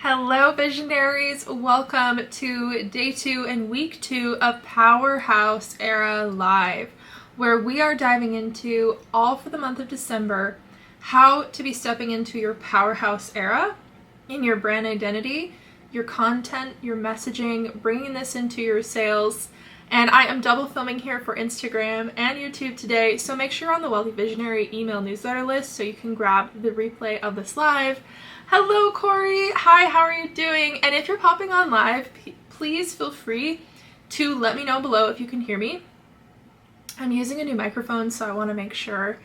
Hello visionaries, welcome to day 2 and week 2 of Powerhouse Era Live, where we are diving into, all for the month of December, how to be stepping into your powerhouse era in your brand identity, your content, your messaging, bringing this into your sales. And I am double filming here for Instagram and YouTube today, so make sure you're on the Wealthy Visionary email newsletter list so you can grab the replay of this live. Hello, Corey. Hi, how are you doing? And if you're popping on live, please feel free to let me know below if you can hear me. I'm using a new microphone, so I want to make sure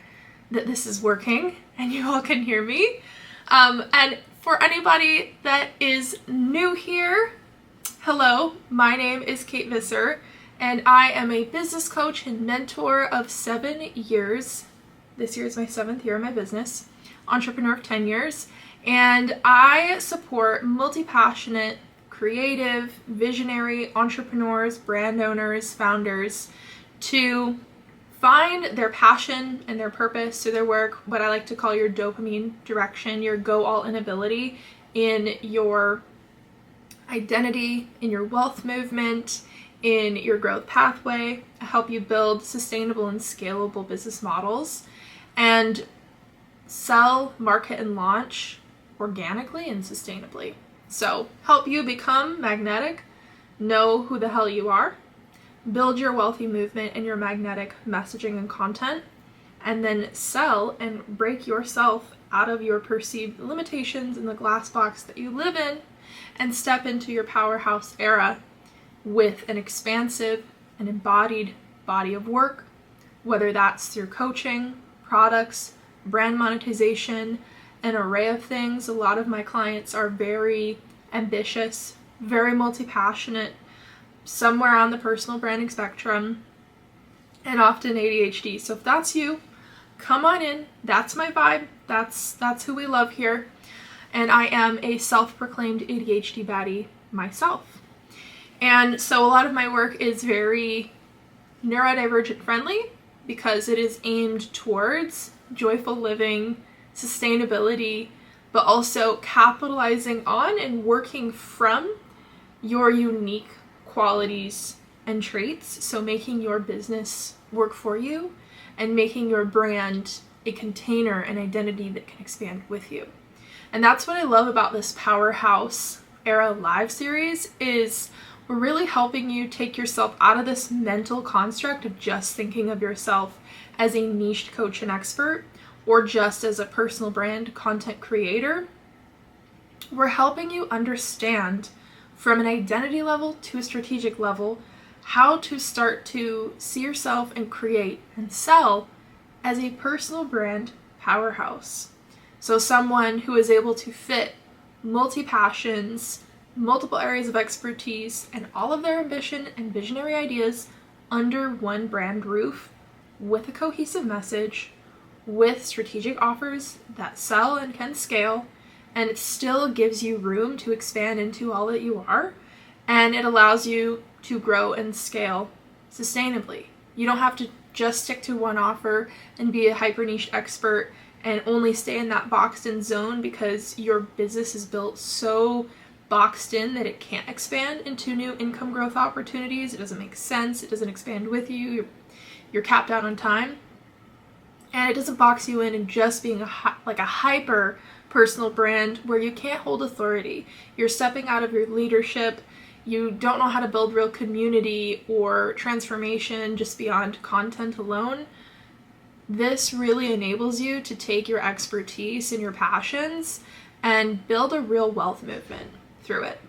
that this is working and you all can hear me. And for anybody that is new here, hello, my name is Kait Visser, and I am a business coach and mentor of 7 years. This year is my 7th year in my business, entrepreneur of 10 years. And I support multi-passionate, creative, visionary entrepreneurs, brand owners, founders to find their passion and their purpose through their work, what I like to call your dopamine direction, your go all-in ability in your identity, in your wealth movement, in your growth pathway. I help you build sustainable and scalable business models and sell, market, and launch organically and sustainably. So help you become magnetic, know who the hell you are, build your wealthy movement and your magnetic messaging and content, and then sell and break yourself out of your perceived limitations in the glass box that you live in and step into your powerhouse era with an expansive and embodied body of work, whether that's through coaching, products, brand monetization, an array of things. A lot of my clients are very ambitious, very multi-passionate, somewhere on the personal branding spectrum, and often ADHD. So if that's you, come on in. That's my vibe. That's who we love here. And I am a self-proclaimed ADHD baddie myself. And so a lot of my work is very neurodivergent friendly because it is aimed towards joyful living, sustainability, but also capitalizing on and working from your unique qualities and traits. So making your business work for you and making your brand a container and identity that can expand with you. And that's what I love about this Powerhouse Era Live series is we're really helping you take yourself out of this mental construct of just thinking of yourself as a niche coach and expert or just as a personal brand content creator. We're helping you understand from an identity level to a strategic level how to start to see yourself and create and sell as a personal brand powerhouse. So someone who is able to fit multi-passions, multiple areas of expertise, and all of their ambition and visionary ideas under one brand roof with a cohesive message, with strategic offers that sell and can scale, and it still gives you room to expand into all that you are, and it allows you to grow and scale sustainably. You don't have to just stick to one offer and be a hyper niche expert and only stay in that boxed in zone because your business is built so boxed in that it can't expand into new income growth opportunities. It doesn't make sense. It doesn't expand with you. You're capped out on time. And it doesn't box you in just being a hyper personal brand where you can't hold authority. You're stepping out of your leadership. You don't know how to build real community or transformation just beyond content alone. This really enables you to take your expertise and your passions and build a real wealth movement through it.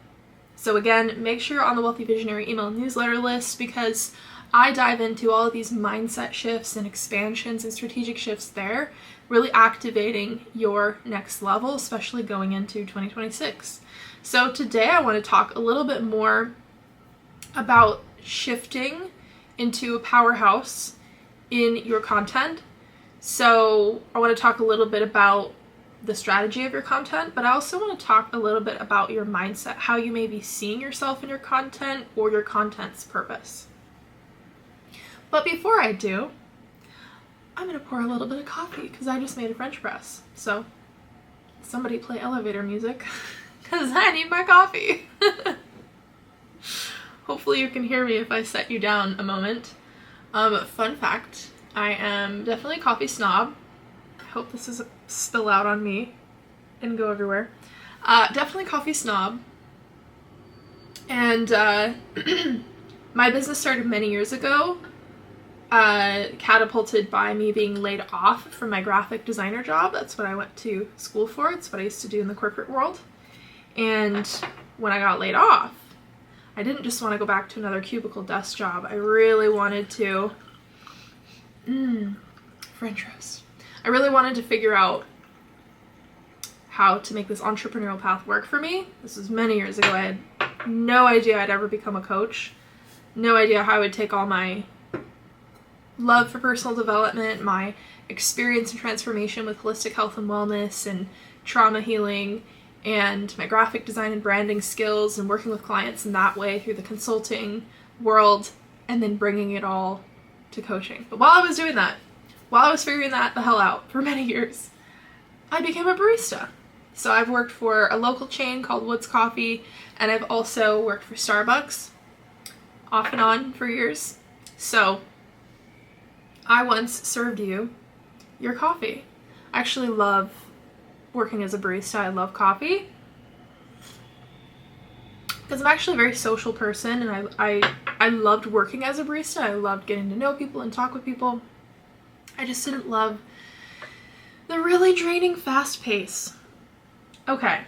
So again, make sure you're on the Wealthy Visionary email newsletter list because I dive into all of these mindset shifts and expansions and strategic shifts there, really activating your next level, especially going into 2026. So today I want to talk a little bit more about shifting into a powerhouse in your content. So I want to talk a little bit about the strategy of your content, but I also want to talk a little bit about your mindset, how you may be seeing yourself in your content or your content's purpose. But before I do, I'm going to pour a little bit of coffee because I just made a French press. So somebody play elevator music because I need my coffee. Hopefully you can hear me if I set you down a moment. Fun fact, I am definitely a coffee snob. I hope this doesn't spill out on me and go everywhere. Definitely coffee snob. And my business started many years ago, catapulted by me being laid off from my graphic designer job. That's what I went to school for. It's what I used to do in the corporate world. And when I got laid off, I didn't just want to go back to another cubicle desk job. I really wanted to, French roast. I really wanted to figure out how to make this entrepreneurial path work for me. This was many years ago. I had no idea I'd ever become a coach. No idea how I would take all my love for personal development, my experience and transformation with holistic health and wellness and trauma healing, and my graphic design and branding skills and working with clients in that way through the consulting world, and then bringing it all to coaching. But while I was doing that, while I was figuring that the hell out for many years, I became a barista. So I've worked for a local chain called Woods Coffee, and I've also worked for Starbucks off and on for years. So I once served you your coffee. I actually love working as a barista. I love coffee because I'm actually a very social person, and I loved working as a barista. I loved getting to know people and talk with people. I just didn't love the really draining fast pace. Okay.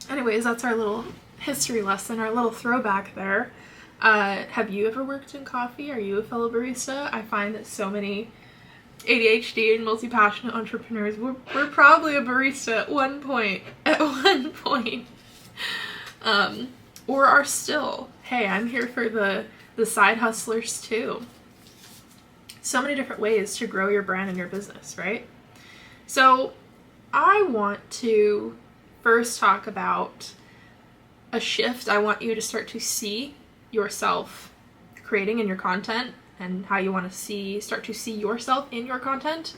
Anyways, that's our little history lesson, our little throwback there. Have you ever worked in coffee? Are you a fellow barista? I find that so many ADHD and multi-passionate entrepreneurs were probably a barista at one point. Or are still. Hey, I'm here for the side hustlers too. So many different ways to grow your brand and your business, right? So I want to first talk about a shift I want you to start to see yourself creating in your content, and how you want to start to see yourself in your content,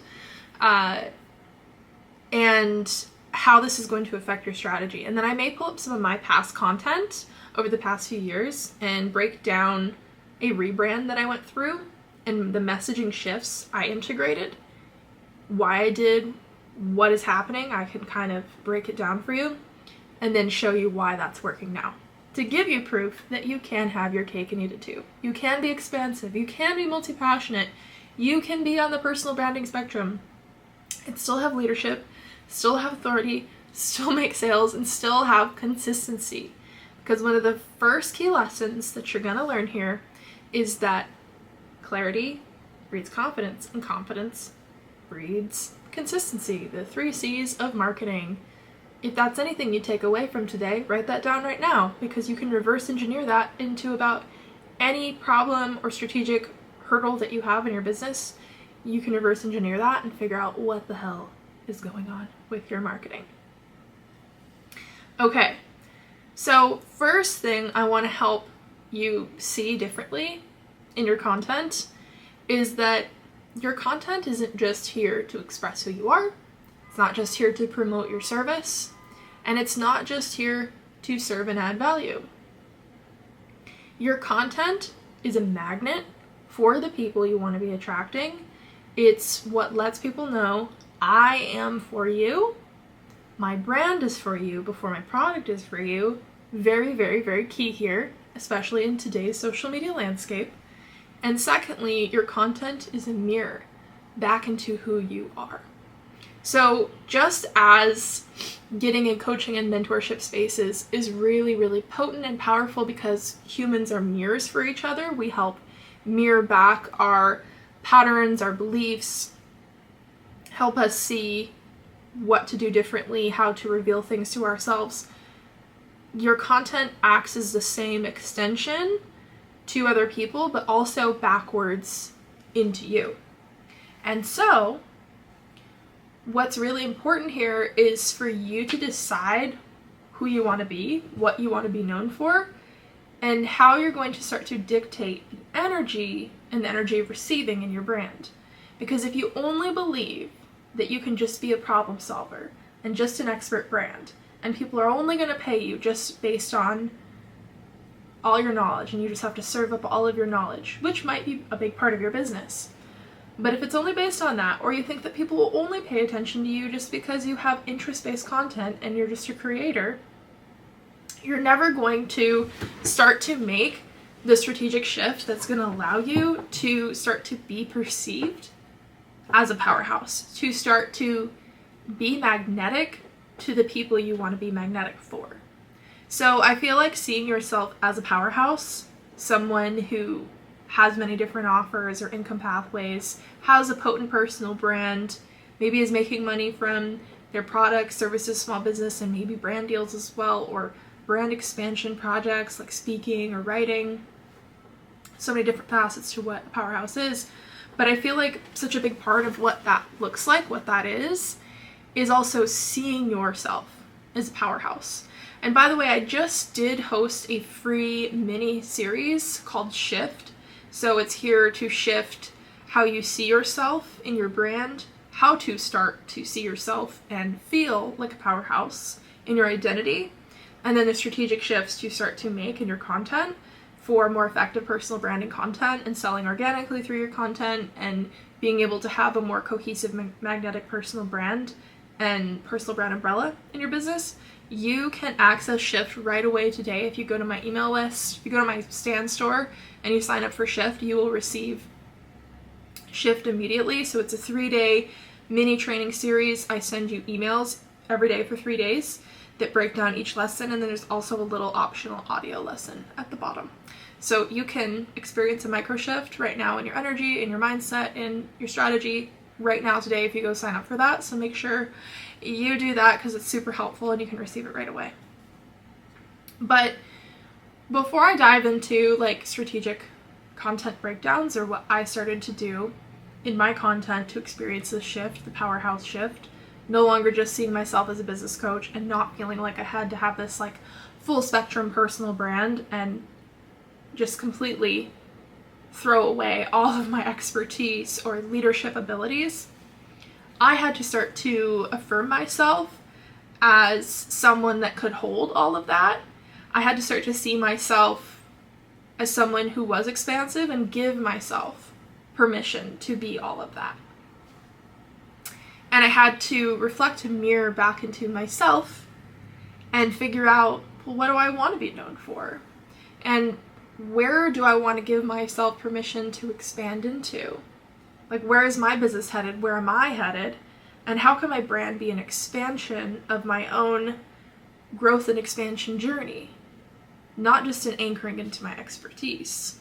and how this is going to affect your strategy. And then I may pull up some of my past content over the past few years and break down a rebrand that I went through and the messaging shifts I integrated, why I did, what is happening. I can kind of break it down for you and then show you why that's working now, to give you proof that you can have your cake and eat it too. You can be expansive, you can be multi-passionate, you can be on the personal branding spectrum and still have leadership, still have authority, still make sales, and still have consistency. Because one of the first key lessons that you're gonna learn here is that clarity breeds confidence, and confidence breeds consistency, the 3 C's of marketing. If that's anything you take away from today, write that down right now, because you can reverse engineer that into about any problem or strategic hurdle that you have in your business. You can reverse engineer that and figure out what the hell is going on with your marketing. Okay, so first thing I want to help you see differently in your content is that your content isn't just here to express who you are. It's not just here to promote your service, and it's not just here to serve and add value. Your content is a magnet for the people you want to be attracting. It's what lets people know I am for you. My brand is for you before my product is for you. Very, very, very key here, especially in today's social media landscape. And secondly, your content is a mirror back into who you are. So just as getting in coaching and mentorship spaces is really, really potent and powerful because humans are mirrors for each other, we help mirror back our patterns, our beliefs, help us see what to do differently, how to reveal things to ourselves. Your content acts as the same extension to other people, but also backwards into you. And so what's really important here is for you to decide who you want to be, what you want to be known for, and how you're going to start to dictate the energy and the energy of receiving in your brand. Because if you only believe that you can just be a problem solver and just an expert brand and people are only going to pay you just based on all your knowledge, and you just have to serve up all of your knowledge, which might be a big part of your business. But if it's only based on that, or you think that people will only pay attention to you just because you have interest-based content and you're just a creator, you're never going to start to make the strategic shift that's going to allow you to start to be perceived as a powerhouse, to start to be magnetic to the people you want to be magnetic for. So I feel like seeing yourself as a powerhouse, someone who has many different offers or income pathways, has a potent personal brand, maybe is making money from their products, services, small business, and maybe brand deals as well, or brand expansion projects like speaking or writing. So many different facets to what a powerhouse is. But I feel like such a big part of what that looks like, what that is also seeing yourself as a powerhouse. And by the way, I just did host a free mini series called Shift. So it's here to shift how you see yourself in your brand, how to start to see yourself and feel like a powerhouse in your identity, and then the strategic shifts you start to make in your content for more effective personal branding content and selling organically through your content and being able to have a more cohesive magnetic personal brand and personal brand umbrella in your business. You can access Shift right away today. If you go to my email list, if you go to my Stand store and you sign up for Shift, you will receive Shift immediately. So it's a 3-day mini training series. I send you emails every day for 3 days that break down each lesson, and then there's also a little optional audio lesson at the bottom. So you can experience a micro shift right now in your energy, in your mindset, in your strategy right now today if you go sign up for that. So make sure you do that because it's super helpful and you can receive it right away. But before I dive into like strategic content breakdowns or what I started to do in my content to experience this shift, the powerhouse shift, no longer just seeing myself as a business coach and not feeling like I had to have this like full spectrum personal brand and just completely throw away all of my expertise or leadership abilities, I had to start to affirm myself as someone that could hold all of that. I had to start to see myself as someone who was expansive and give myself permission to be all of that. And I had to reflect and mirror back into myself and figure out, well, what do I want to be known for? And where do I want to give myself permission to expand into? Like, where is my business headed? Where am I headed? And how can my brand be an expansion of my own growth and expansion journey? Not just an anchoring into my expertise.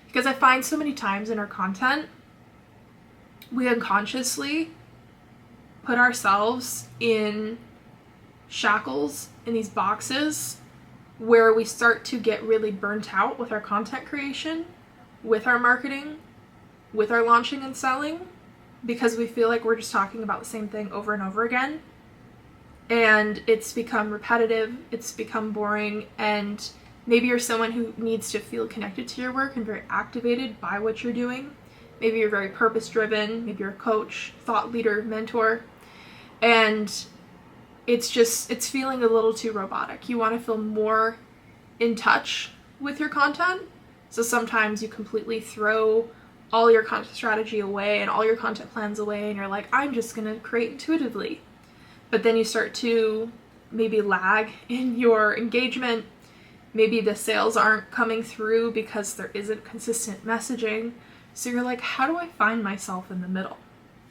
Because I find so many times in our content, we unconsciously put ourselves in shackles, in these boxes, where we start to get really burnt out with our content creation, with our marketing, with our launching and selling, because we feel like we're just talking about the same thing over and over again. And it's become repetitive, it's become boring, and maybe you're someone who needs to feel connected to your work and very activated by what you're doing. Maybe you're very purpose-driven, maybe you're a coach, thought leader, mentor, and it's feeling a little too robotic. You want to feel more in touch with your content. So sometimes you completely throw all your content strategy away and all your content plans away, and you're like, I'm just going to create intuitively. But then you start to maybe lag in your engagement. Maybe the sales aren't coming through because there isn't consistent messaging. So you're like, how do I find myself in the middle?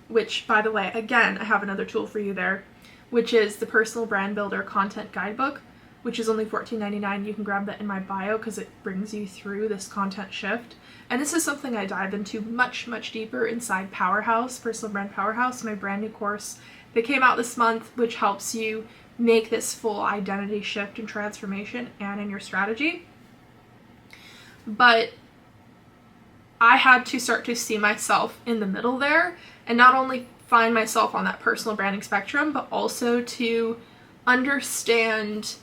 Which, by the way, again, I have another tool for you there, which is the Personal Brand Builder Content Guidebook, which is only $14.99. You can grab that in my bio because it brings you through this content shift. And this is something I dive into much, much deeper inside Powerhouse, Personal Brand Powerhouse, my brand new course that came out this month, which helps you make this full identity shift and transformation and in your strategy. But I had to start to see myself in the middle there and not only find myself on that personal branding spectrum, but also to understand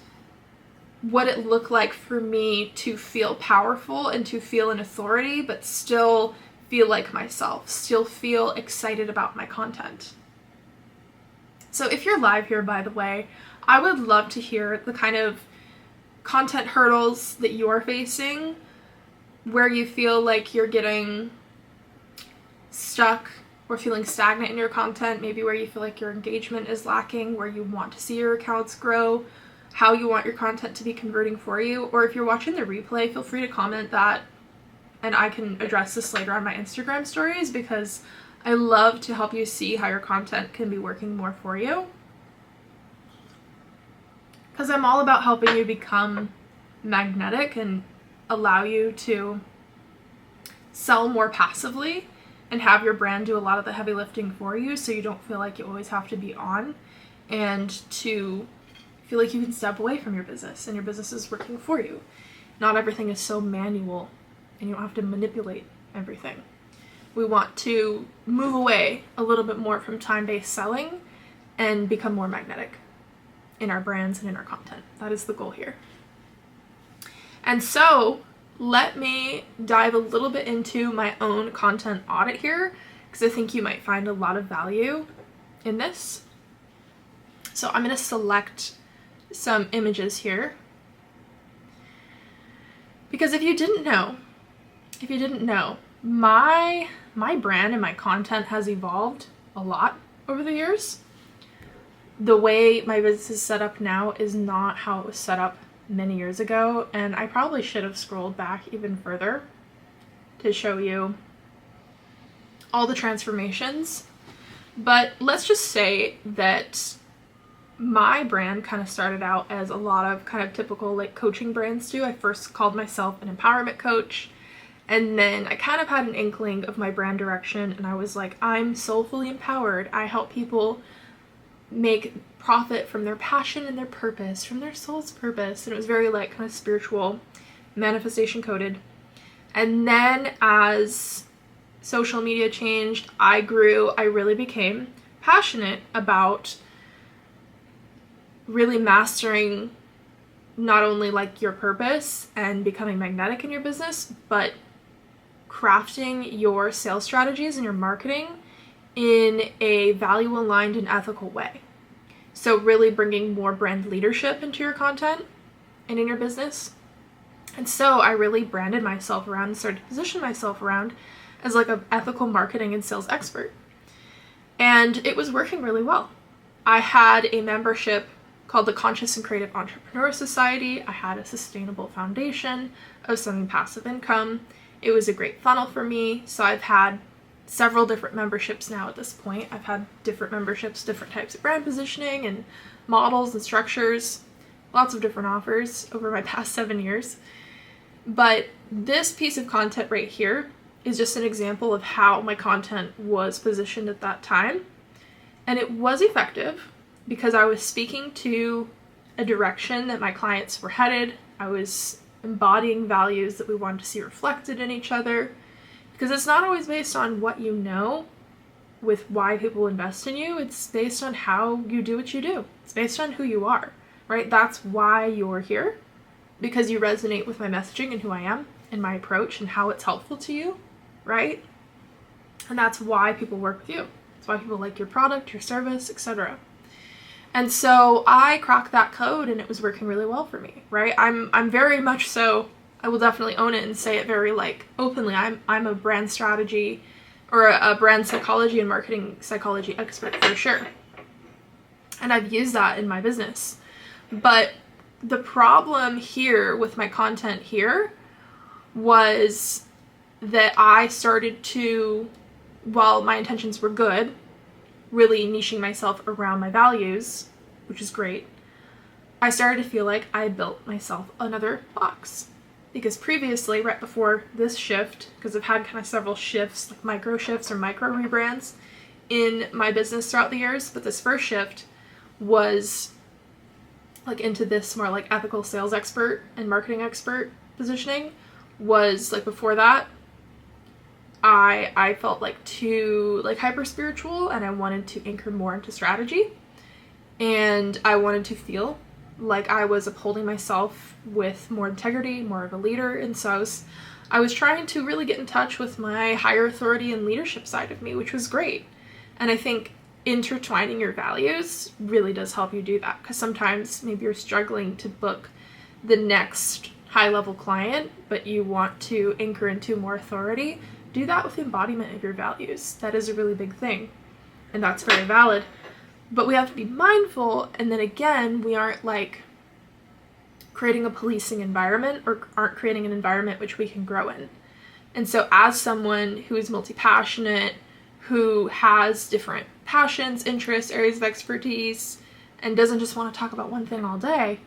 what it looked like for me to feel powerful and to feel an authority, but still feel like myself, still feel excited about my content. So if you're live here, by the way, I would love to hear the kind of content hurdles that you're facing, where you feel like you're getting stuck or feeling stagnant in your content, maybe where you feel like your engagement is lacking, where you want to see your accounts grow, how you want your content to be converting for you. Or if you're watching the replay, feel free to comment that and I can address this later on my Instagram stories, because I love to help you see how your content can be working more for you. Because I'm all about helping you become magnetic and allow you to sell more passively and have your brand do a lot of the heavy lifting for you, so you don't feel like you always have to be on, and to feel like you can step away from your business and your business is working for you. Not everything is so manual and you don't have to manipulate everything. We want to move away a little bit more from time-based selling and become more magnetic in our brands and in our content. That is the goal here. And so let me dive a little bit into my own content audit here, because I think you might find a lot of value in this. So I'm going to select some images here, because if you didn't know, my brand and my content has evolved a lot over the years. The way my business is set up now is not how it was set up many years ago, and I probably should have scrolled back even further to show you all the transformations. But let's just say that my brand kind of started out as a lot of kind of typical like coaching brands do. I first called myself an empowerment coach, and then I kind of had an inkling of my brand direction, and I was like, I'm soulfully empowered. I help people make profit from their passion and their purpose, from their soul's purpose. And it was very like kind of spiritual, manifestation coded. And then as social media changed, I grew, I really became passionate about really mastering not only like your purpose and becoming magnetic in your business, but crafting your sales strategies and your marketing in a value-aligned and ethical way. So really bringing more brand leadership into your content and in your business. And so I really branded myself around and started to position myself around as like an ethical marketing and sales expert. And it was working really well. I had a membership called the Conscious and Creative Entrepreneur Society. I had a sustainable foundation of selling passive income. It was a great funnel for me. So I've had several different memberships now at this point. I've had different memberships, different types of brand positioning and models and structures, lots of different offers over my past 7 years. But this piece of content right here is just an example of how my content was positioned at that time. And it was effective because I was speaking to a direction that my clients were headed. I was embodying values that we wanted to see reflected in each other. Because it's not always based on what you know with why people invest in you. It's based on how you do what you do. It's based on who you are, right? That's why you're here, because you resonate with my messaging and who I am and my approach and how it's helpful to you, right? And that's why people work with you. That's why people like your product, your service, etc. And so I cracked that code and it was working really well for me, right? I'm very much so, I will definitely own it and say it very like openly. I'm a brand strategy or a brand psychology and marketing psychology expert for sure. And I've used that in my business. But the problem here with my content here was that I started to, while my intentions were good, really niching myself around my values, which is great, I started to feel like I built myself another box. Because previously, right before this shift, because I've had kind of several shifts, like micro shifts or micro rebrands in my business throughout the years, but this first shift was like into this more like ethical sales expert and marketing expert positioning. Was like before that, I felt like too like hyper spiritual, and I wanted to anchor more into strategy, and I wanted to feel like I was upholding myself with more integrity, more of a leader. And so I was trying to really get in touch with my higher authority and leadership side of me, which was great. And I think intertwining your values really does help you do that, because sometimes maybe you're struggling to book the next high-level client, but you want to anchor into more authority. Do that with embodiment of your values. That is a really big thing, and that's very valid. But we have to be mindful, and then again, we aren't like creating a policing environment, or aren't creating an environment which we can grow in. And so as someone who is multi-passionate, who has different passions, interests, areas of expertise, and doesn't just want to talk about one thing all day,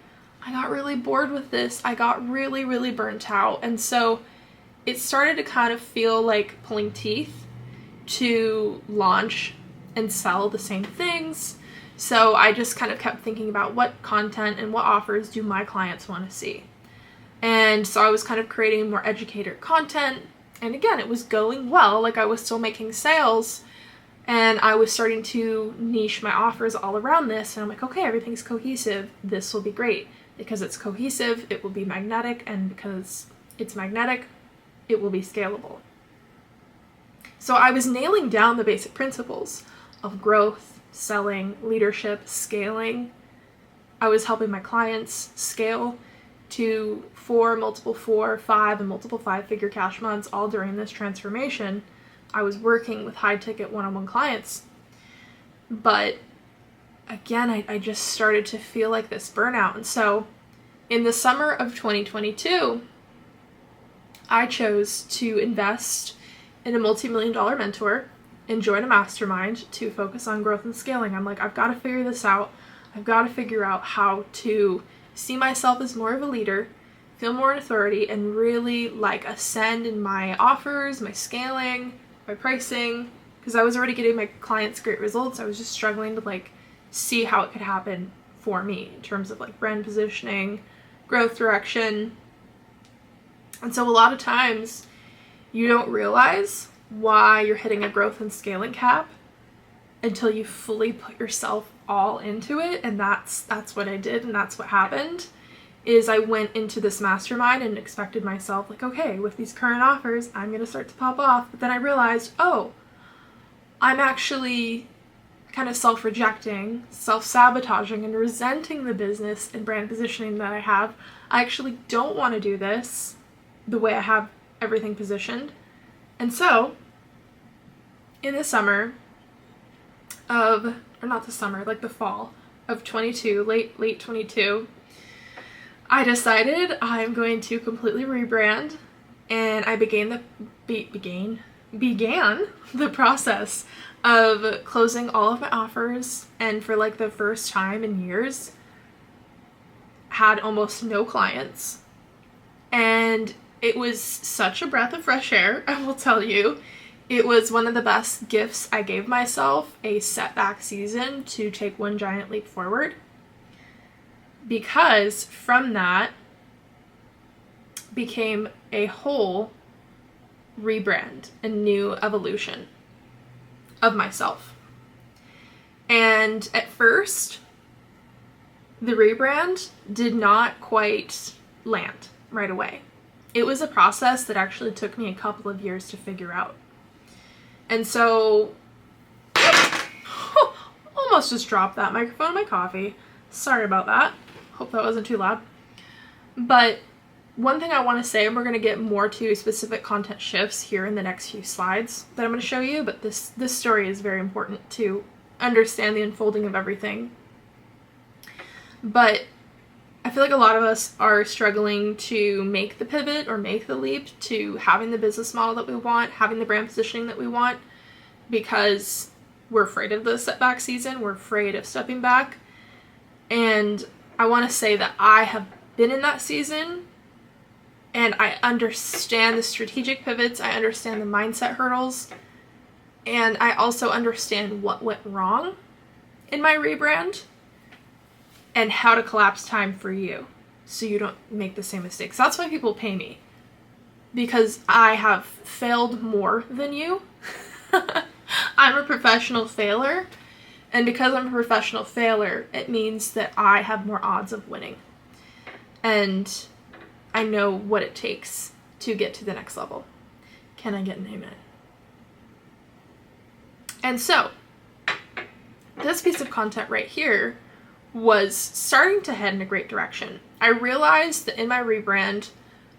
I got really bored with this. I got really, really burnt out. And so it started to kind of feel like pulling teeth to launch and sell the same things. So I just kind of kept thinking about what content and what offers do my clients want to see. And so I was kind of creating more educator content. And again, it was going well. Like, I was still making sales, and I was starting to niche my offers all around this. And I'm like, okay, everything's cohesive. This will be great. Because it's cohesive, it will be magnetic. And because it's magnetic, it will be scalable. So I was nailing down the basic principles of growth, selling, leadership, scaling. I was helping my clients scale to 4, multiple 4, 5, and multiple 5-figure cash months all during this transformation. I was working with high-ticket one-on-one clients. But again, I just started to feel like this burnout. And so in the summer of 2022, I chose to invest in a multi-million-dollar mentor and join a mastermind to focus on growth and scaling. I'm like, I've got to figure this out. I've got to figure out how to see myself as more of a leader, feel more in authority, and really like ascend in my offers, my scaling, my pricing, because I was already getting my clients great results. I was just struggling to like see how it could happen for me in terms of like brand positioning, growth direction. And so a lot of times you don't realize why you're hitting a growth and scaling cap until you fully put yourself all into it. And that's what I did, and that's what happened. Is I went into this mastermind and expected myself like, okay, with these current offers, I'm going to start to pop off. But then I realized, oh, I'm actually kind of self-rejecting, self-sabotaging, and resenting the business and brand positioning that I have. I actually don't want to do this the way I have everything positioned. And so in the summer of, or not the summer, like the fall of 22, late 22, I decided I'm going to completely rebrand, and I began the process of closing all of my offers, and for like the first time in years had almost no clients. And it was such a breath of fresh air, I will tell you. It was one of the best gifts I gave myself, a setback season to take one giant leap forward. Because from that became a whole rebrand, a new evolution of myself. And at first, the rebrand did not quite land right away. It was a process that actually took me a couple of years to figure out. And so, almost just dropped that microphone in my coffee. Sorry about that. Hope that wasn't too loud. But one thing I want to say, and we're going to get more to specific content shifts here in the next few slides that I'm going to show you, but this story is very important to understand the unfolding of everything. But I feel like a lot of us are struggling to make the pivot or make the leap to having the business model that we want, having the brand positioning that we want, because we're afraid of the setback season. We're afraid of stepping back. And I want to say that I have been in that season, and I understand the strategic pivots. I understand the mindset hurdles. And I also understand what went wrong in my rebrand and how to collapse time for you so you don't make the same mistakes. That's why people pay me, because I have failed more than you. I'm a professional failure, and because I'm a professional failure, it means that I have more odds of winning. And I know what it takes to get to the next level. Can I get an amen? And so, this piece of content right here was starting to head in a great direction. I realized that in my rebrand,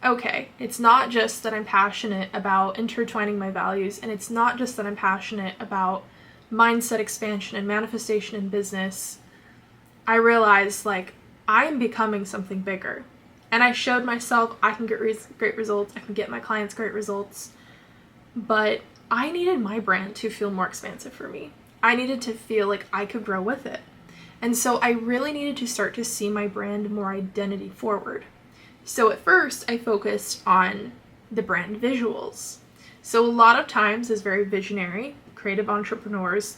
okay, it's not just that I'm passionate about intertwining my values, and it's not just that I'm passionate about mindset expansion and manifestation in business. I realized, like, I'm becoming something bigger. And I showed myself I can get great results, I can get my clients great results, but I needed my brand to feel more expansive for me. I needed to feel like I could grow with it. And so I really needed to start to see my brand more identity forward. So at first, I focused on the brand visuals. So a lot of times, as very visionary, creative entrepreneurs,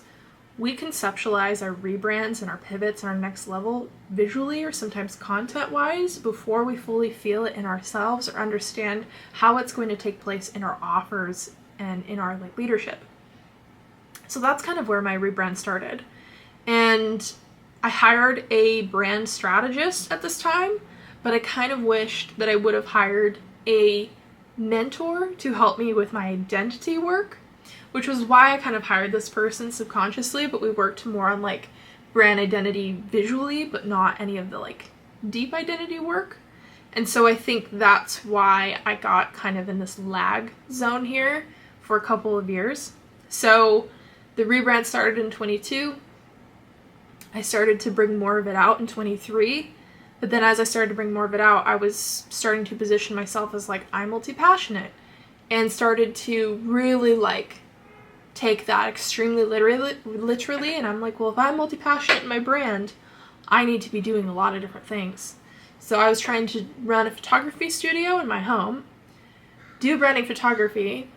we conceptualize our rebrands and our pivots and our next level visually or sometimes content-wise before we fully feel it in ourselves or understand how it's going to take place in our offers and in our leadership. So that's kind of where my rebrand started. And I hired a brand strategist at this time, but I kind of wished that I would have hired a mentor to help me with my identity work, which was why I kind of hired this person subconsciously, but we worked more on like brand identity visually, but not any of the like deep identity work. And so I think that's why I got kind of in this lag zone here for a couple of years. So the rebrand started in 22. I started to bring more of it out in 23. But then as I started to bring more of it out, I was starting to position myself as like, I'm multi-passionate, and started to really like take that extremely literally. And I'm like, well, if I'm multi-passionate in my brand, I need to be doing a lot of different things. So I was trying to run a photography studio in my home, do branding photography,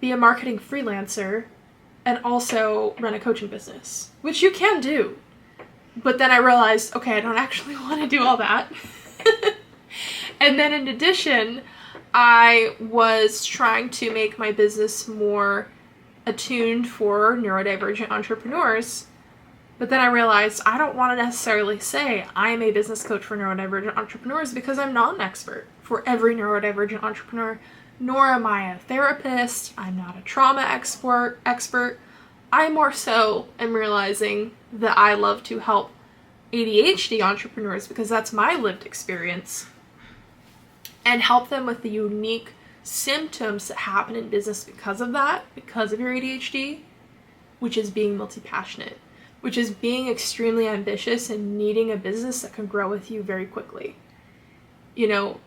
be a marketing freelancer, and also run a coaching business, which you can do. But then I realized, okay, I don't actually want to do all that. And then in addition, I was trying to make my business more attuned for neurodivergent entrepreneurs. But then I realized I don't want to necessarily say I'm a business coach for neurodivergent entrepreneurs, because I'm not an expert for every neurodivergent entrepreneur, nor am I a therapist. I'm not a trauma expert. I more so am realizing that I love to help ADHD entrepreneurs, because that's my lived experience, and help them with the unique symptoms that happen in business because of that, because of your ADHD, which is being multi-passionate, which is being extremely ambitious and needing a business that can grow with you very quickly. You know,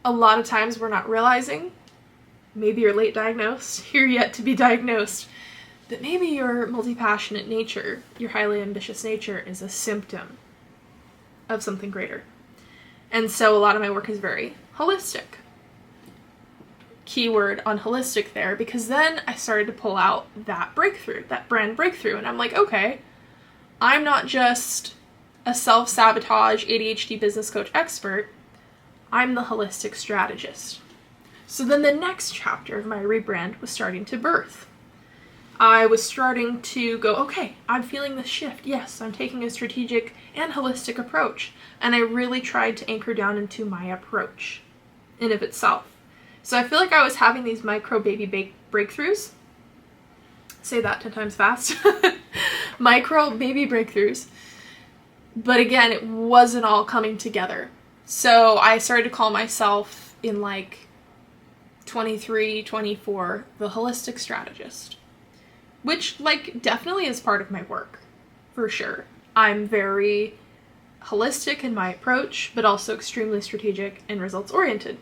a lot of times we're not realizing, maybe you're late diagnosed, you're yet to be diagnosed, that maybe your multi-passionate nature, your highly ambitious nature, is a symptom of something greater. And so a lot of my work is very holistic. Keyword on holistic there, because then I started to pull out that breakthrough, that brand breakthrough, and I'm like, okay, I'm not just a self-sabotage ADHD business coach expert, I'm the holistic strategist. So then the next chapter of my rebrand was starting to birth. I was starting to go, okay, I'm feeling this shift. Yes, I'm taking a strategic and holistic approach. And I really tried to anchor down into my approach in of itself. So I feel like I was having these micro baby breakthroughs. Say that 10 times fast. Micro baby breakthroughs. But again, it wasn't all coming together. So I started to call myself in like 23, 24, the holistic strategist. Which, like, definitely is part of my work, for sure. I'm very holistic in my approach, but also extremely strategic and results-oriented.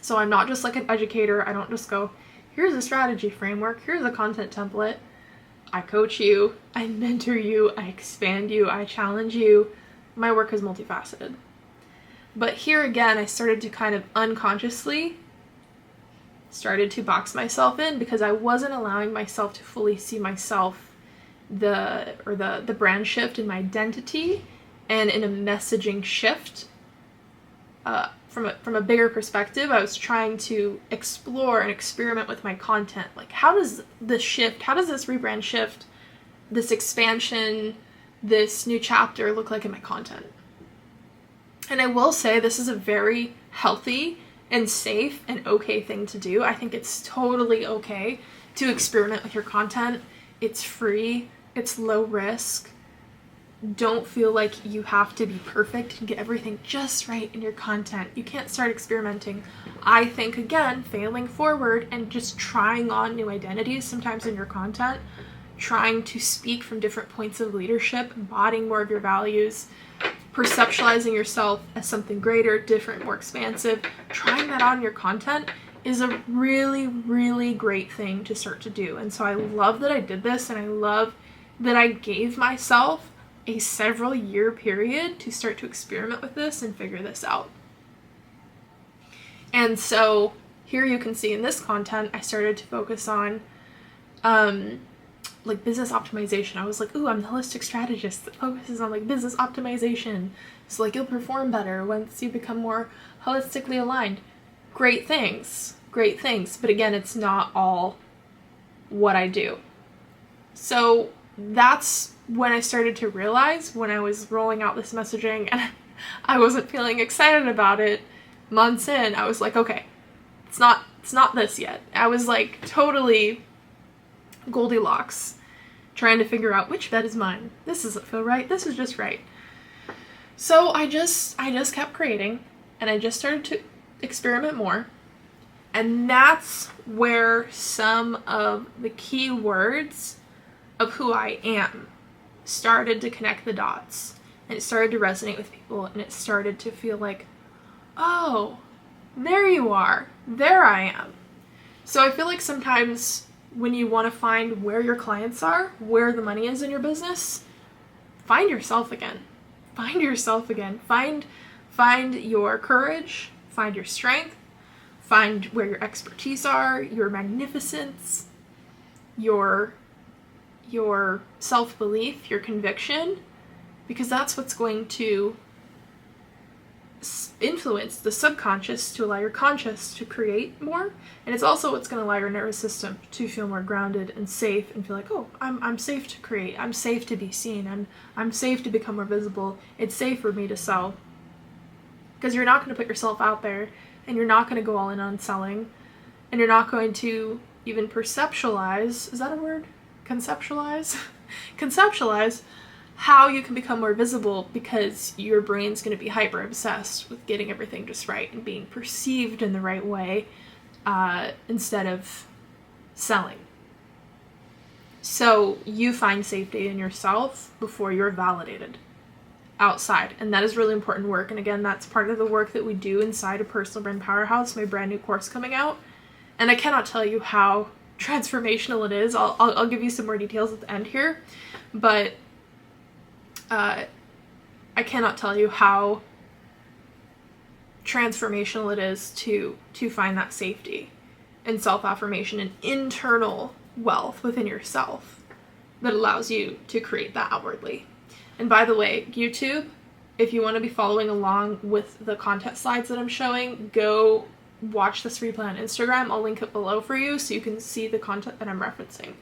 So I'm not just like an educator. I don't just go, here's a strategy framework, here's a content template. I coach you, I mentor you, I expand you, I challenge you. My work is multifaceted. But here again, I started to kind of unconsciously started to box myself in, because I wasn't allowing myself to fully see myself, the brand shift in my identity and in a messaging shift from a bigger perspective. I was trying to explore and experiment with my content. Like, how does this rebrand shift, this expansion, this new chapter look like in my content? And I will say this is a very healthy and safe and okay thing to do. I think it's totally okay to experiment with your content It's free. It's low risk. Don't feel like you have to be perfect and get everything just right in your content. You can't start experimenting. I think, again, failing forward and just trying on new identities sometimes in your content, trying to speak from different points of leadership, embodying more of your values, perceptualizing yourself as something greater, different, more expansive, trying that on your content is a really, really great thing to start to do. And so I love that I did this, and I love that I gave myself a several year period to start to experiment with this and figure this out. And so here you can see in this content, I started to focus on like business optimization. I was like, ooh, I'm the holistic strategist that focuses on like business optimization. So like you'll perform better once you become more holistically aligned. Great things. But again, it's not all what I do. So that's when I started to realize, when I was rolling out this messaging and I wasn't feeling excited about it months in, I was like, okay, it's not this yet. I was like totally Goldilocks, trying to figure out which bed is mine. This doesn't feel right. This is just right. So I just kept creating, and I just started to experiment more. And that's where some of the key words of who I am started to connect the dots, and it started to resonate with people, and it started to feel like, oh, there you are, there I am. So I feel like sometimes when you want to find where your clients are, where the money is in your business, find yourself again. Find your courage, find your strength, find where your expertise are, your magnificence, your self-belief, your conviction, because that's what's going to influence the subconscious to allow your conscious to create more, and it's also what's going to allow your nervous system to feel more grounded and safe and feel like, oh, I'm safe to create, I'm safe to be seen, I'm safe to become more visible, it's safe for me to sell. Because you're not going to put yourself out there, and you're not going to go all in on selling, and you're not going to even perceptualize, is that a word? Conceptualize how you can become more visible, because your brain's going to be hyper obsessed with getting everything just right and being perceived in the right way instead of selling. So you find safety in yourself before you're validated outside, and that is really important work. And again, that's part of the work that we do inside of Personal Brand Powerhouse, my brand new course coming out. And I cannot tell you how transformational it is. I'll give you some more details at the end here, but I cannot tell you how transformational it is to find that safety and self-affirmation and internal wealth within yourself that allows you to create that outwardly. And by the way, YouTube, if you want to be following along with the content slides that I'm showing, go watch this replay on Instagram. I'll link it below for you so you can see the content that I'm referencing.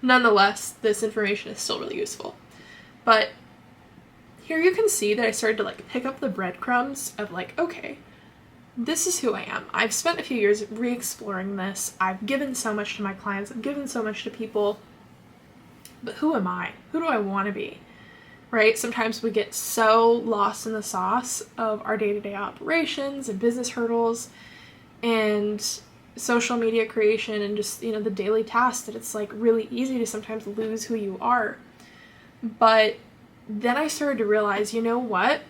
Nonetheless, this information is still really useful. But here you can see that I started to like pick up the breadcrumbs of like, okay, this is who I am. I've spent a few years re-exploring this. I've given so much to my clients. I've given so much to people. But who am I? Who do I want to be? Right? Sometimes we get so lost in the sauce of our day-to-day operations and business hurdles and social media creation and just, the daily tasks that it's like really easy to sometimes lose who you are. But then I started to realize, you know what?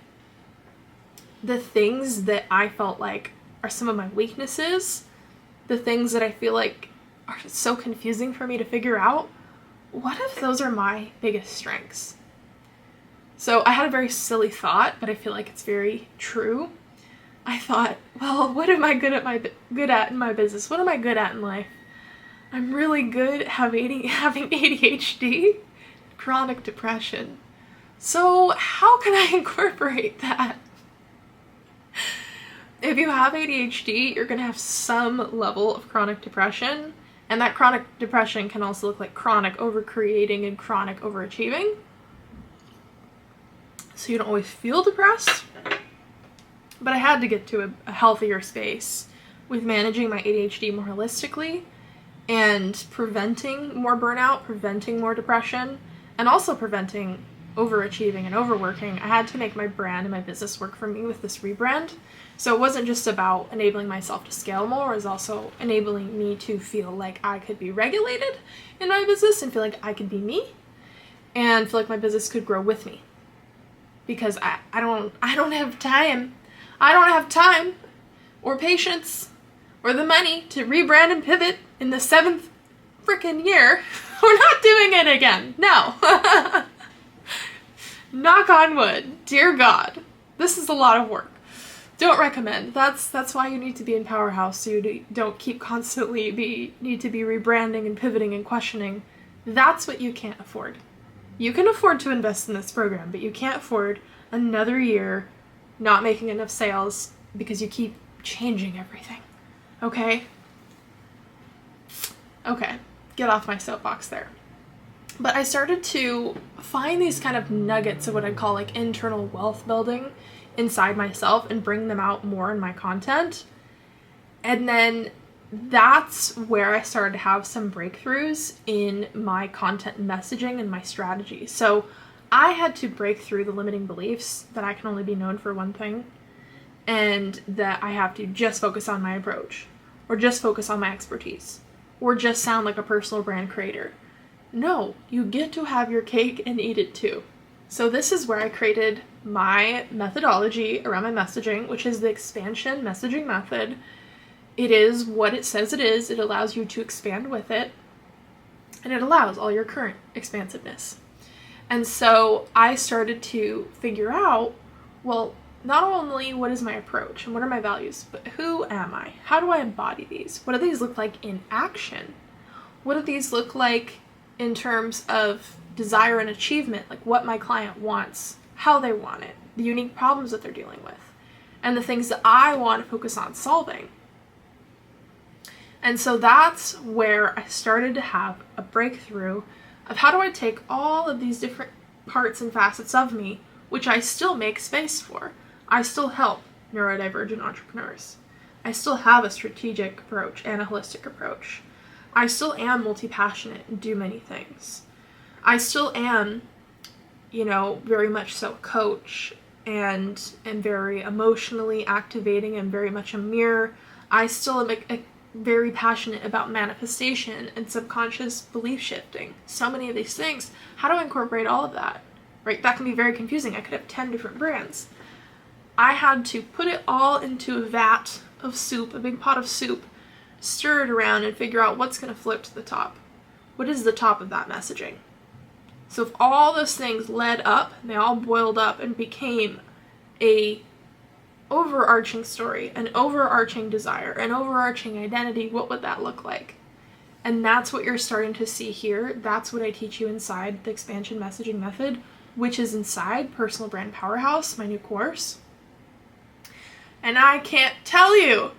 The things that I felt like are some of my weaknesses, the things that I feel like are so confusing for me to figure out, what if those are my biggest strengths? So I had a very silly thought, but I feel like it's very true. I thought, well, what am I good at in my business? What am I good at in life? I'm really good at having ADHD, chronic depression. So how can I incorporate that? If you have ADHD, you're going to have some level of chronic depression, and that chronic depression can also look like chronic overcreating and chronic overachieving. So you don't always feel depressed, but I had to get to a healthier space with managing my ADHD more holistically and preventing more burnout, preventing more depression, and also preventing overachieving and overworking. I had to make my brand and my business work for me with this rebrand. So it wasn't just about enabling myself to scale more, it was also enabling me to feel like I could be regulated in my business and feel like I could be me and feel like my business could grow with me. Because I don't have time. I don't have time or patience or the money to rebrand and pivot in the 7th freaking year. We're not doing it again. No. Knock on wood. Dear God. This is a lot of work. Don't recommend. That's why you need to be in Powerhouse, so you don't keep constantly need to be rebranding and pivoting and questioning. That's what you can't afford. You can afford to invest in this program, but you can't afford another year not making enough sales because you keep changing everything. Okay? Okay. Get off my soapbox there. But I started to find these kind of nuggets of what I'd call like internal wealth building inside myself and bring them out more in my content. And then that's where I started to have some breakthroughs in my content messaging and my strategy. So I had to break through the limiting beliefs that I can only be known for one thing and that I have to just focus on my approach or just focus on my expertise or just sound like a personal brand creator. No, you get to have your cake and eat it too. So this is where I created my methodology around my messaging, which is the expansion messaging method. It is what it says it is. It allows you to expand with it, and it allows all your current expansiveness. And so I started to figure out, well, not only what is my approach and what are my values, but who am I? How do I embody these? What do these look like in action? What do these look like in terms of desire and achievement, like what my client wants, how they want it, the unique problems that they're dealing with, and the things that I want to focus on solving. And so that's where I started to have a breakthrough of how do I take all of these different parts and facets of me, which I still make space for. I still help neurodivergent entrepreneurs. I still have a strategic approach and a holistic approach. I still am multi-passionate and do many things. I still am, very much so a coach and very emotionally activating and very much a mirror. I still am very passionate about manifestation and subconscious belief shifting. So many of these things. How do I incorporate all of that? Right? That can be very confusing. I could have 10 different brands. I had to put it all into a vat of soup, a big pot of soup, stir it around and figure out what's going to float to the top. What is the top of that messaging? So if all those things led up, and they all boiled up and became a overarching story, an overarching desire, an overarching identity, what would that look like? And that's what you're starting to see here. That's what I teach you inside the expansion messaging method, which is inside Personal Brand Powerhouse, my new course. And I can't tell you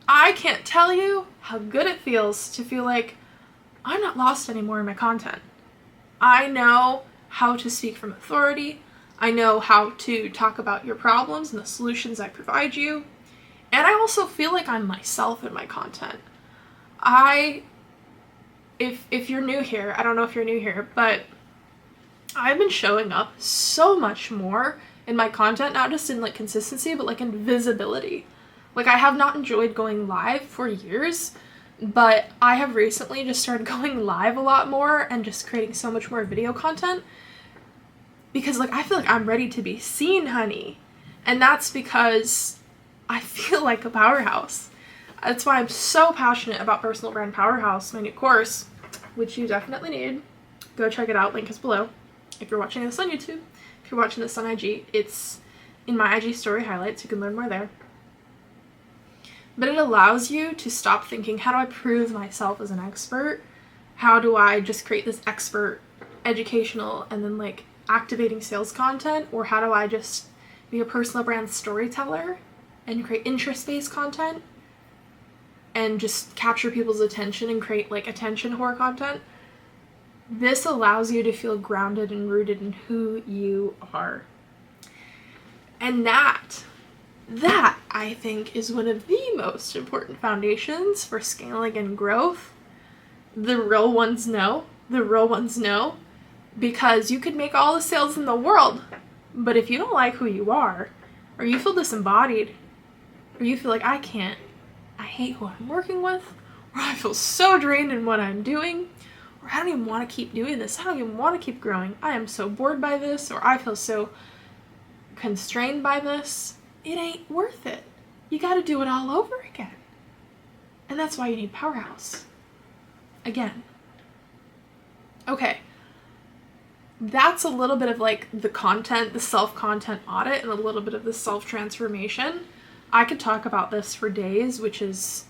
how good it feels to feel like I'm not lost anymore in my content. I know how to speak from authority. I know how to talk about your problems and the solutions I provide you. And I also feel like I'm myself in my content. If you're new here, I don't know if you're new here, but I've been showing up so much more in my content, not just in consistency, but in visibility. I have not enjoyed going live for years, but I have recently just started going live a lot more and just creating so much more video content because I feel like I'm ready to be seen, honey. And that's because I feel like a powerhouse. That's why I'm so passionate about Personal Brand Powerhouse, my new course, which you definitely need. Go check it out. Link is below. If you're watching this on YouTube, if you're watching this on IG, it's in my IG story highlights. You can learn more there. But it allows you to stop thinking, how do I prove myself as an expert? How do I just create this expert educational and then activating sales content? Or how do I just be a personal brand storyteller and create interest-based content and just capture people's attention and create attention whore content? This allows you to feel grounded and rooted in who you are. And that I think is one of the most important foundations for scaling and growth The real ones know. The real ones know. Because you could make all the sales in the world, but if you don't like who you are, or you feel disembodied, or you feel like I hate who I'm working with, or I feel so drained in what I'm doing, or I don't even want to keep doing this, I don't even want to keep growing, I am so bored by this, or I feel so constrained by this, it ain't worth it. You got to do it all over again. And that's why you need Powerhouse. Again. Okay. That's a little bit of like the content, the self-content audit, and a little bit of the self-transformation. I could talk about this for days, which is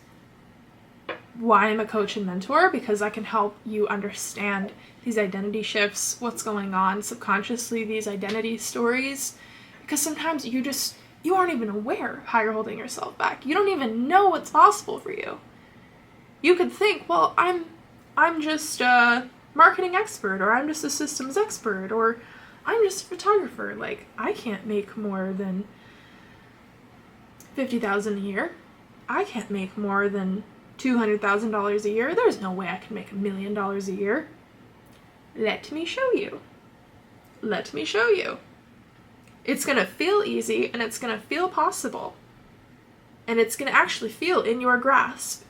why I'm a coach and mentor, because I can help you understand these identity shifts, what's going on subconsciously, these identity stories, because sometimes you aren't even aware of how you're holding yourself back. You don't even know what's possible for you. You could think, well, I'm just marketing expert, or I'm just a systems expert, or I'm just a photographer. Like, I can't make more than $50,000 a year. I can't make more than $200,000 a year. There's no way I can make $1 million a year. Let me show you. Let me show you. It's going to feel easy, and it's going to feel possible. And it's going to actually feel in your grasp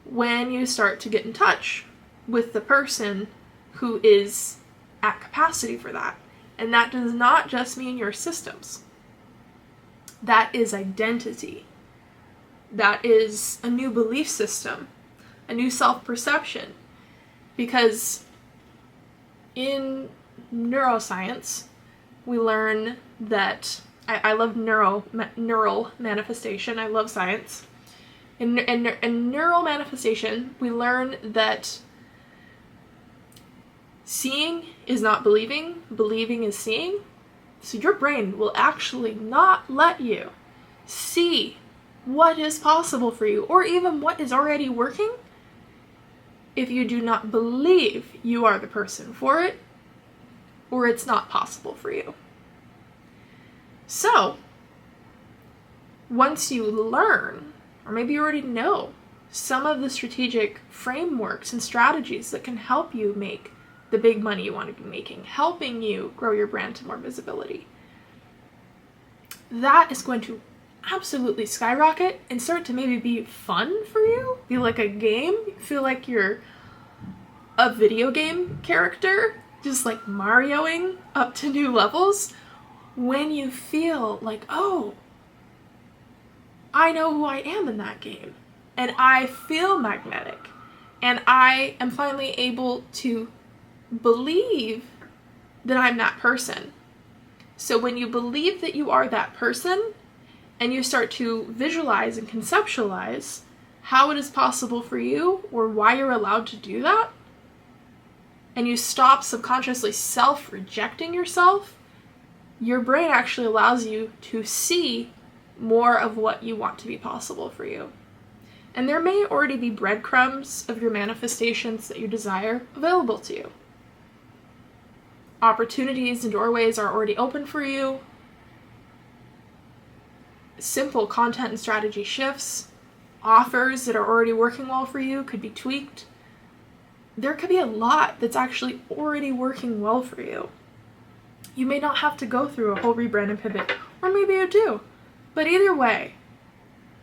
when you start to get in touch with the person who is at capacity for that. And that does not just mean your systems. That is identity. That is a new belief system, a new self-perception. Because in neuroscience, we learn that, I love neural manifestation, I love science. In neural manifestation, we learn that seeing is not believing, believing is seeing. So your brain will actually not let you see what is possible for you, or even what is already working, if you do not believe you are the person for it, or it's not possible for you. So, once you learn, or maybe you already know, some of the strategic frameworks and strategies that can help you make the big money you want to be making, helping you grow your brand to more visibility, that is going to absolutely skyrocket and start to maybe be fun for you, feel like a game, feel like you're a video game character, just like Marioing up to new levels, when you feel like, oh, I know who I am in that game, and I feel magnetic, and I am finally able to believe that I'm that person. So when you believe that you are that person, and you start to visualize and conceptualize how it is possible for you, or why you're allowed to do that, and you stop subconsciously self-rejecting yourself, your brain actually allows you to see more of what you want to be possible for you. And there may already be breadcrumbs of your manifestations that you desire available to you. Opportunities and doorways are already open for you. Simple content and strategy shifts, offers that are already working well for you could be tweaked. There could be a lot that's actually already working well for you. You may not have to go through a whole rebrand and pivot, or maybe you do. But either way,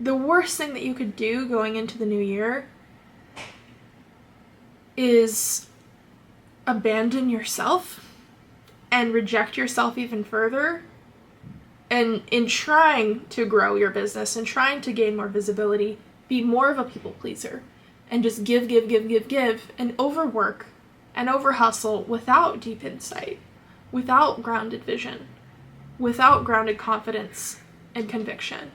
the worst thing that you could do going into the new year is abandon yourself and reject yourself even further. And in trying to grow your business and trying to gain more visibility, be more of a people pleaser and just give, and overwork and overhustle without deep insight, without grounded vision, without grounded confidence and conviction.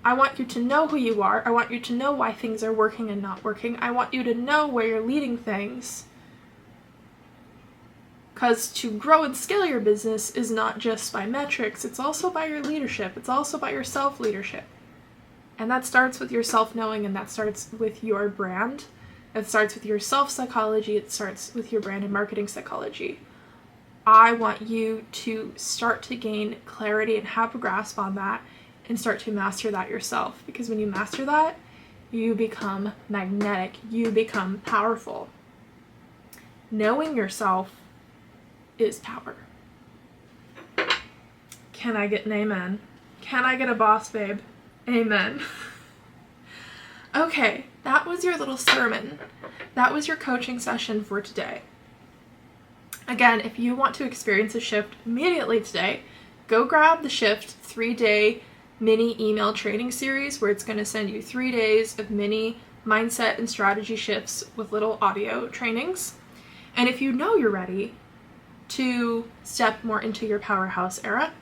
I want you to know who you are. I want you to know why things are working and not working. I want you to know where you're leading things. Because to grow and scale your business is not just by metrics, it's also by your leadership. It's also by your self-leadership. And that starts with your self-knowing, and that starts with your brand. It starts with your self-psychology. It starts with your brand and marketing psychology. I want you to start to gain clarity and have a grasp on that and start to master that yourself. Because when you master that, you become magnetic, you become powerful. Knowing yourself is power. Can I get an amen? Can I get a boss babe? Amen. Okay, that was your little sermon. That was your coaching session for today. Again, if you want to experience a shift immediately today, go grab the Shift 3-day mini email training series where it's going to send you 3 days of mini mindset and strategy shifts with little audio trainings. And if you know you're ready to step more into your powerhouse era,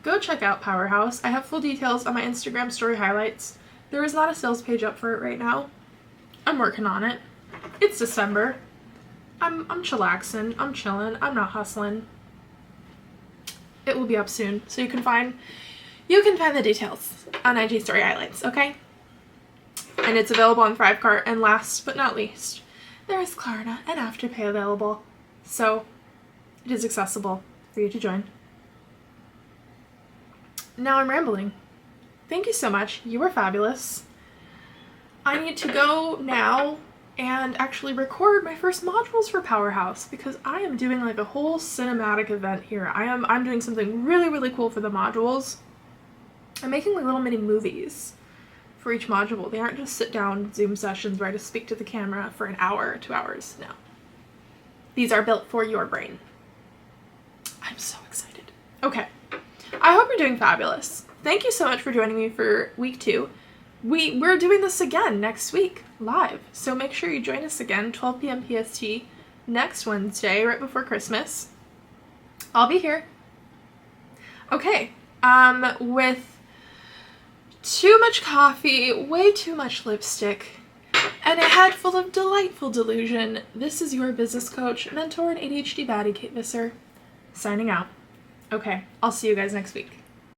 go check out Powerhouse. I have full details on my Instagram story highlights. There is not a sales page up for it right now. I'm working on it. It's December. I'm chillaxing. I'm chilling. I'm not hustling. It will be up soon, so you can find the details on IG story highlights, okay? And it's available on Thrivecart. And last but not least, there is Klarna and Afterpay available, so it is accessible for you to join. Now I'm rambling. Thank you so much. You were fabulous. I need to go now and actually record my first modules for Powerhouse because I am doing like a whole cinematic event here. I'm doing something really, really cool for the modules. I'm making like little mini movies for each module. They aren't just sit down Zoom sessions where I just speak to the camera for an hour or 2 hours. No. These are built for your brain. I'm so excited. Okay. I hope you're doing fabulous. Thank you so much for joining me for week 2. We're doing this again next week, live. So make sure you join us again, 12 p.m. PST, next Wednesday, right before Christmas. I'll be here. Okay, with too much coffee, way too much lipstick, and a head full of delightful delusion, this is your business coach, mentor, and ADHD baddie, Kait Visser, signing out. Okay, I'll see you guys next week.